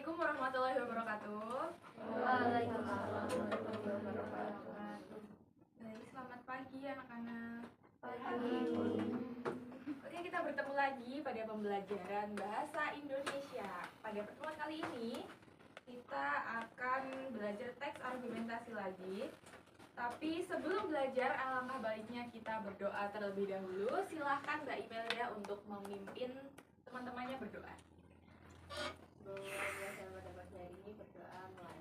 Assalamualaikum warahmatullahi wabarakatuh. Waalaikumsalam warahmatullahi wabarakatuh. Baik, selamat pagi anak-anak. Pagi. Oke, kita bertemu lagi pada pembelajaran Bahasa Indonesia. Pada pertemuan kali ini, kita akan belajar teks argumentasi lagi. Tapi sebelum belajar, alangkah baiknya kita berdoa terlebih dahulu. Silahkan Mbak Imelda untuk memimpin teman-temannya berdoa. Semoga sama dapat hari ini berdoa mulai.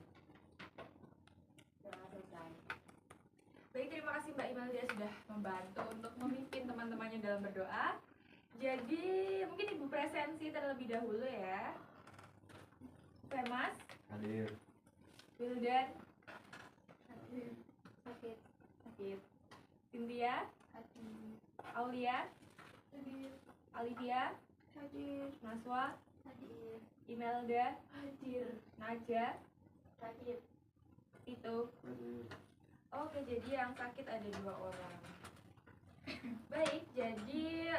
Doa selesai. Baik, terima kasih Mbak Imelda sudah membantu untuk memimpin teman-temannya dalam berdoa. Jadi, mungkin Ibu presensi terlebih dahulu ya. Femas, Hadir. Wildan, Hadir. Sakit. Sakit, Cynthia, Hadir. Aulia, Hadir. Alivia, Hadir. Naswa, Hadir. Imelda, Hadir. Naja, Hadir. itu. Hadir. Oke, jadi yang sakit ada 2 orang. Baik, jadi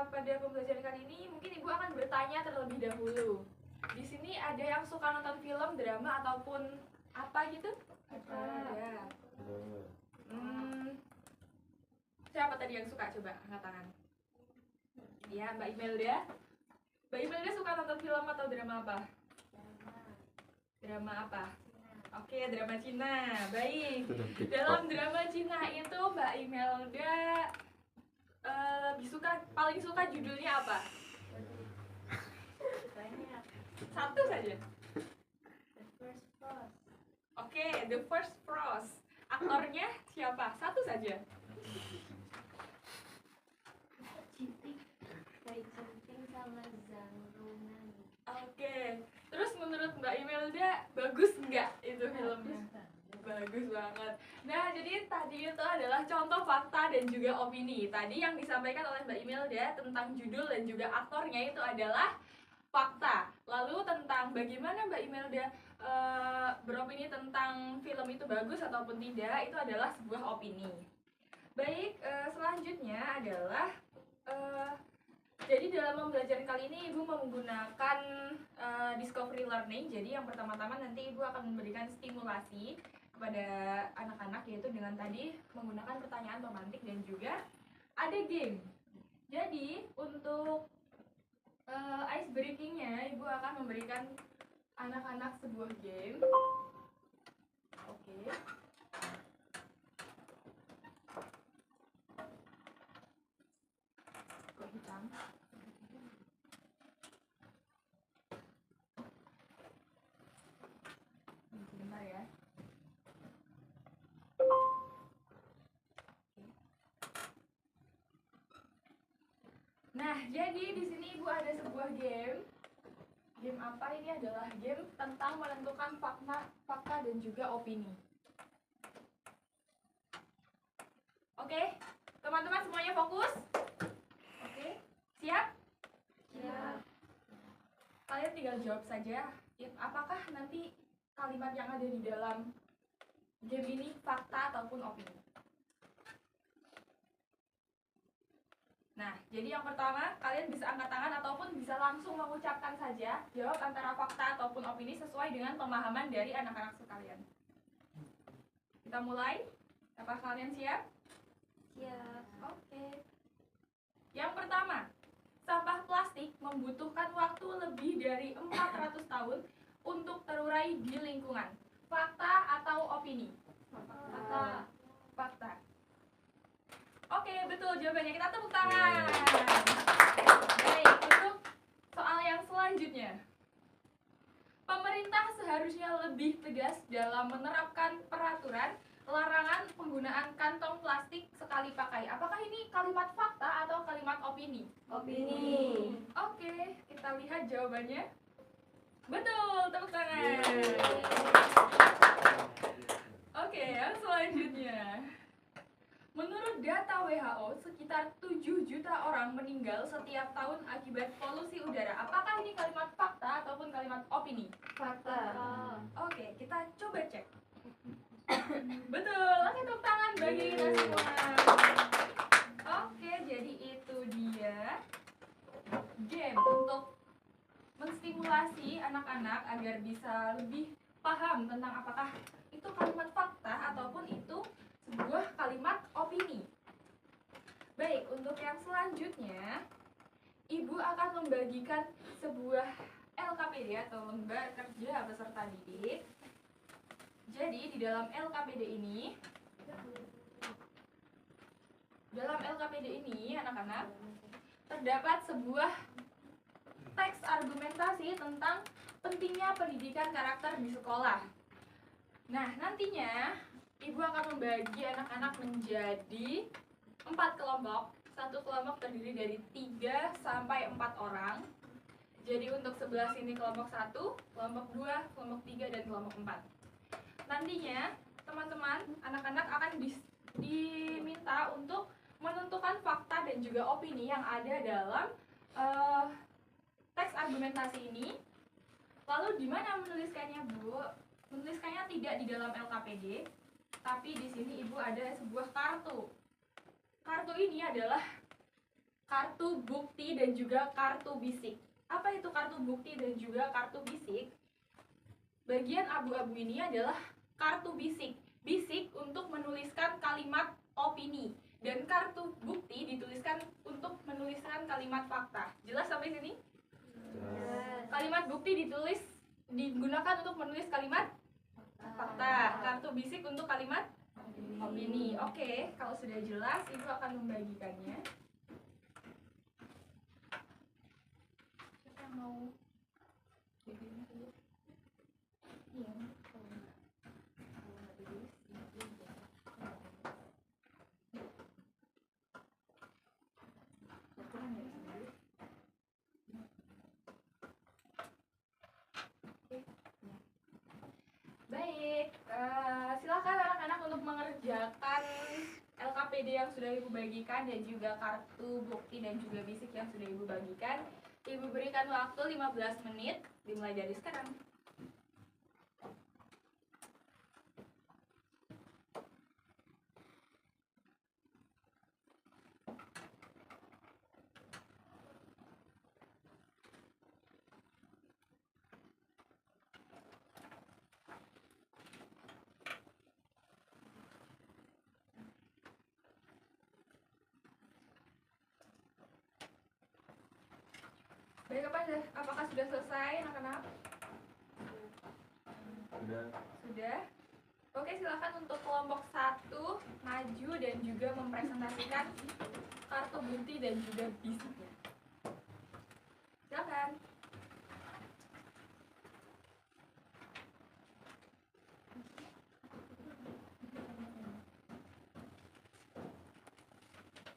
pada pembelajaran kali ini mungkin Ibu akan bertanya terlebih dahulu. Di sini ada yang suka nonton film, drama ataupun apa gitu? Ada. Siapa tadi yang suka? Coba angkat tangan. Ya, Mbak Imelda. Mbak Imelda suka nonton film atau drama apa? Drama apa? Oke, drama Cina. Baik. Dalam drama Cina itu Mbak Imelda paling suka judulnya apa? Banyak. Satu saja. The first boss. Oke, The First Frost. Aktornya siapa? Satu saja. Cinting. Baik Cinting sama Zhang Runan. Oke. Terus menurut Mbak Imelda bagus nggak itu filmnya? Bagus banget. Nah, jadi tadi itu adalah contoh fakta dan juga opini. Tadi yang disampaikan oleh Mbak Imelda tentang judul dan juga aktornya itu adalah fakta. Lalu tentang bagaimana Mbak Imelda beropini tentang film itu bagus ataupun tidak, itu adalah sebuah opini. Baik, selanjutnya adalah jadi dalam pembelajaran kali ini Ibu menggunakan discovery learning. Jadi yang pertama-tama nanti Ibu akan memberikan stimulasi kepada anak-anak, yaitu dengan tadi menggunakan pertanyaan pemantik dan juga ada game. Jadi untuk ice breakingnya Ibu akan memberikan anak-anak sebuah game. Oke. Kok hitam? Sebentar ya. Nah, jadi di sini Ibu ada sebuah game. Game apa? Ini adalah game tentang menentukan fakta dan juga opini. Oke, teman-teman semuanya fokus? Oke, siap? Siap. Kalian tinggal jawab saja. Apakah nanti kalimat yang ada di dalam game ini fakta ataupun opini? Nah, jadi yang pertama, kalian bisa angkat tangan ataupun bisa langsung mengucapkan saja. Jawab antara fakta ataupun opini sesuai dengan pemahaman dari anak-anak sekalian. Kita mulai. Apakah kalian siap? Siap. Oke. Yang pertama, sampah plastik membutuhkan waktu lebih dari 400 tahun untuk terurai di lingkungan. Fakta atau opini? Fakta. Fakta. Oke, betul jawabannya. Kita tepuk tangan. Baik, untuk soal yang selanjutnya. Pemerintah seharusnya lebih tegas dalam menerapkan peraturan larangan penggunaan kantong plastik sekali pakai. Apakah ini kalimat fakta atau kalimat opini? Opini. Oke, kita lihat jawabannya. Betul, tepuk tangan. Oke, yang selanjutnya. Menurut data WHO, sekitar 7 juta orang meninggal setiap tahun akibat polusi udara. Apakah ini kalimat fakta ataupun kalimat opini? Fakta. Oke, kita coba cek. Betul, oke tepuk tangan bagi kita semua. Oke, jadi itu dia game untuk menstimulasi anak anak-anak agar bisa lebih paham tentang apakah itu kalimat fakta ataupun itu sebuah kalimat opini. Baik, untuk yang selanjutnya, Ibu akan membagikan sebuah LKPD atau lembar kerja peserta didik. Jadi di dalam LKPD ini anak-anak terdapat sebuah teks argumentasi tentang pentingnya pendidikan karakter di sekolah. Nah, nantinya Ibu akan membagi anak-anak menjadi 4 kelompok. Satu kelompok terdiri dari 3 sampai 4 orang. Jadi untuk sebelah sini kelompok 1, kelompok 2, kelompok 3, dan kelompok 4. Nantinya teman-teman, anak-anak akan diminta untuk menentukan fakta dan juga opini yang ada dalam teks argumentasi ini. Lalu di mana menuliskannya, Bu? Menuliskannya tidak di dalam LKPD, tapi di sini Ibu ada sebuah kartu. Kartu ini adalah kartu bukti dan juga kartu bisik. Apa itu kartu bukti dan juga kartu bisik? Bagian abu-abu ini adalah kartu bisik. Bisik untuk menuliskan kalimat opini, dan kartu bukti dituliskan untuk menuliskan kalimat fakta. Jelas sampai sini? Kalimat bukti digunakan untuk menulis kalimat fakta. Kartu bisik untuk kalimat opini. Oke, kalau sudah jelas, Ibu akan membagikannya. Siapa yang mau bagiannya dulu? Iya. Baik, silakan anak-anak untuk mengerjakan LKPD yang sudah Ibu bagikan dan juga kartu bukti dan juga bisik yang sudah Ibu bagikan. Ibu berikan waktu 15 menit dimulai dari sekarang. Baik, apakah sudah selesai anak-anak? Sudah? Oke, silakan untuk kelompok 1 maju dan juga mempresentasikan kartu bukti dan juga bisiknya. Silakan.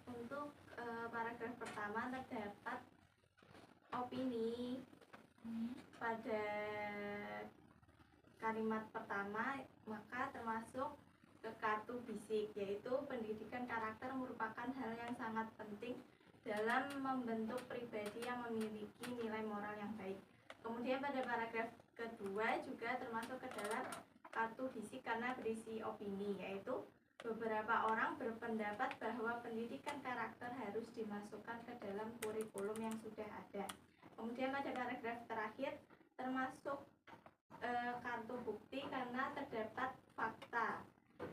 Untuk paragraf pertama terdapat opini pada kalimat pertama, maka termasuk ke kartu bisik, yaitu pendidikan karakter merupakan hal yang sangat penting dalam membentuk pribadi yang memiliki nilai moral yang baik. Kemudian pada paragraf kedua juga termasuk ke dalam kartu bisik karena berisi opini, yaitu beberapa orang berpendapat bahwa pendidikan karakter harus dimasukkan ke dalam kurikulum yang sudah ada. Kemudian pada paragraf terakhir termasuk kartu bukti karena terdapat fakta,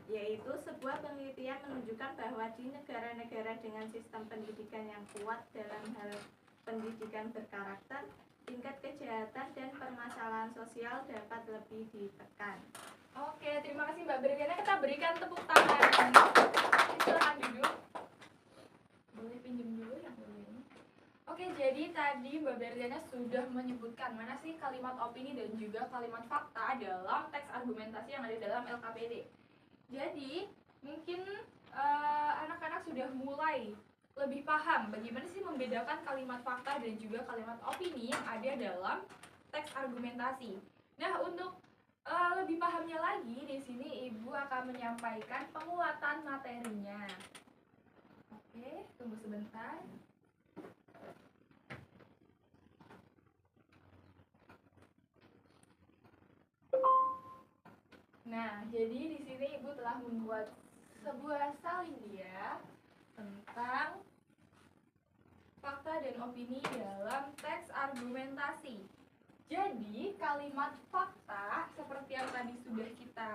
yaitu sebuah penelitian menunjukkan bahwa di negara-negara dengan sistem pendidikan yang kuat dalam hal pendidikan berkarakter, tingkat kejahatan dan permasalahan sosial dapat lebih ditekan. Oke, terima kasih Mbak Berliana. Kita berikan tepuk tangan. Silakan duduk. Boleh pinjam dulu yang ini. Oke, jadi tadi Mbak Berliana sudah menyebutkan mana sih kalimat opini dan juga kalimat fakta dalam teks argumentasi yang ada dalam LKPD. Jadi, mungkin anak-anak sudah mulai lebih paham bagaimana sih membedakan kalimat fakta dan juga kalimat opini yang ada dalam teks argumentasi. Nah, untuk lebih pahamnya lagi, di sini Ibu akan menyampaikan penguatan materinya. Oke, tunggu sebentar. Nah, jadi di sini Ibu telah membuat sebuah salindia tentang fakta dan opini dalam teks argumentasi. Jadi kalimat fakta seperti yang tadi sudah kita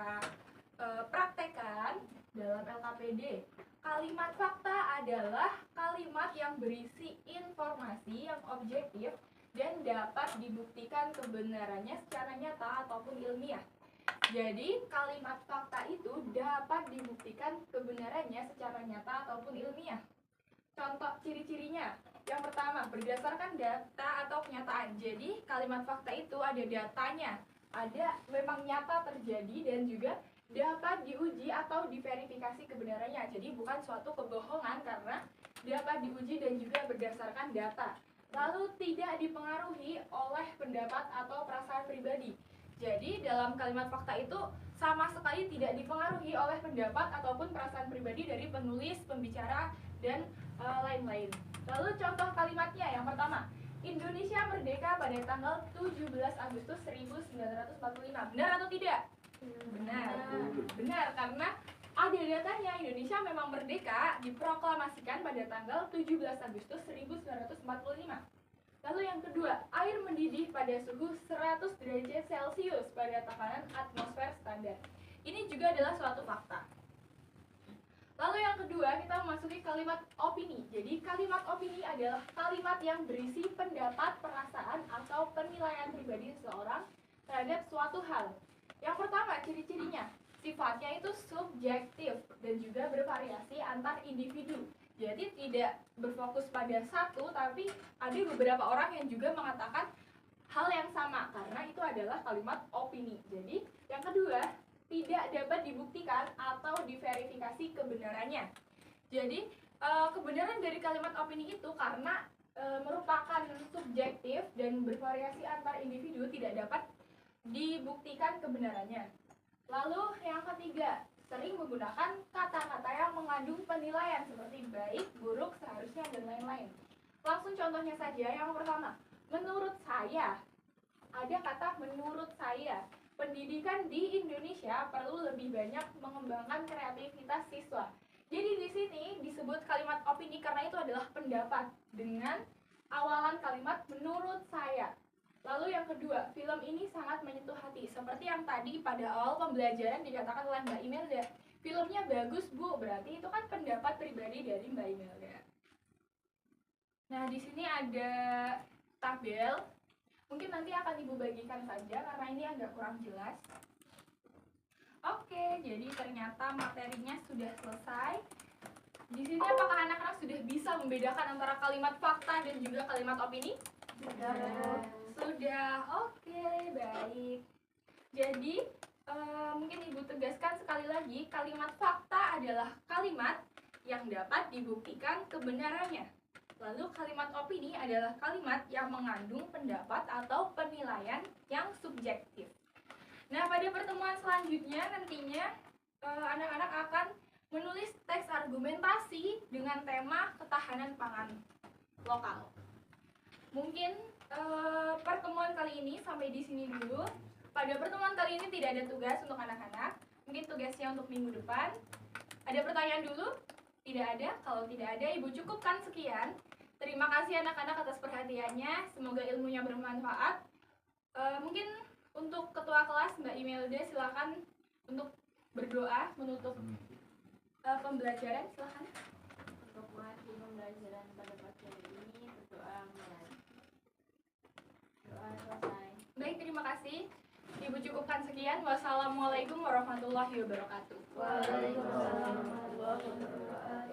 praktekkan dalam LKPD. Kalimat fakta adalah kalimat yang berisi informasi yang objektif dan dapat dibuktikan kebenarannya secara nyata ataupun ilmiah. Jadi kalimat fakta itu dapat dibuktikan kebenarannya secara nyata ataupun ilmiah. Contoh ciri-cirinya, yang pertama berdasarkan data atau kenyataan. Jadi kalimat fakta itu ada datanya, ada memang nyata terjadi dan juga dapat diuji atau diverifikasi kebenarannya. Jadi bukan suatu kebohongan karena dapat diuji dan juga berdasarkan data. Lalu tidak dipengaruhi oleh pendapat atau perasaan pribadi. Jadi dalam kalimat fakta itu sama sekali tidak dipengaruhi oleh pendapat ataupun perasaan pribadi dari penulis, pembicara, dan lain-lain. Lalu contoh kalimatnya yang pertama, Indonesia merdeka pada tanggal 17 Agustus 1945. Benar atau tidak? Benar. Benar karena ada datanya. Indonesia memang merdeka diproklamasikan pada tanggal 17 Agustus 1945. Lalu yang kedua, air mendidih pada suhu 100 derajat Celcius pada tekanan atmosfer standar. Ini juga adalah suatu fakta. Lalu yang kedua, kita memasuki kalimat opini. Jadi kalimat opini adalah kalimat yang berisi pendapat, perasaan, atau penilaian pribadi seseorang terhadap suatu hal. Yang pertama, ciri-cirinya, sifatnya itu subjektif dan juga bervariasi antar individu. Jadi tidak berfokus pada satu, tapi ada beberapa orang yang juga mengatakan hal yang sama, karena itu adalah kalimat opini. Jadi yang kedua, tidak dapat dibuktikan atau diverifikasi kebenarannya. Jadi kebenaran dari kalimat opini itu karena merupakan subjektif dan bervariasi antar individu, tidak dapat dibuktikan kebenarannya. Lalu yang ketiga, sering menggunakan kata-kata yang mengandung penilaian seperti baik, buruk, seharusnya, dan lain-lain. Langsung contohnya saja, yang pertama, menurut saya. Ada kata menurut saya. Pendidikan di Indonesia perlu lebih banyak mengembangkan kreativitas siswa. Jadi di sini disebut kalimat opini karena itu adalah pendapat dengan awalan kalimat menurut saya. Lalu yang kedua, film ini sangat menyentuh hati. Seperti yang tadi pada awal pembelajaran dikatakan oleh Mbak Imelda, filmnya bagus Bu, berarti itu kan pendapat pribadi dari Mbak Imelda. Nah di sini ada tabel. Mungkin nanti akan Ibu bagikan saja karena ini agak kurang jelas. Oke, jadi ternyata materinya sudah selesai. Di sini apakah anak-anak sudah bisa membedakan antara kalimat fakta dan juga kalimat opini? Sudah. Oke, baik. Jadi mungkin Ibu tegaskan sekali lagi, kalimat fakta adalah kalimat yang dapat dibuktikan kebenarannya. Lalu kalimat opini adalah kalimat yang mengandung pendapat atau penilaian yang subjektif. Nah, pada pertemuan selanjutnya nantinya anak-anak akan menulis teks argumentasi dengan tema ketahanan pangan lokal. Mungkin pertemuan kali ini sampai di sini dulu. Pada pertemuan kali ini tidak ada tugas untuk anak-anak. Mungkin tugasnya untuk minggu depan. Ada pertanyaan dulu? Tidak ada. Kalau tidak ada, Ibu cukupkan sekian. Terima kasih anak-anak atas perhatiannya. Semoga ilmunya bermanfaat. Mungkin untuk ketua kelas Mbak Imelda silakan untuk berdoa menutup pembelajaran. Silakan. Untuk mengakhiri pembelajaran pada pagi hari ini, berdoa mulai. Doa selesai. Baik, terima kasih. Ibu cukupkan sekian. Wassalamualaikum warahmatullahi wabarakatuh. Waalaikumsalam warahmatullahi wabarakatuh.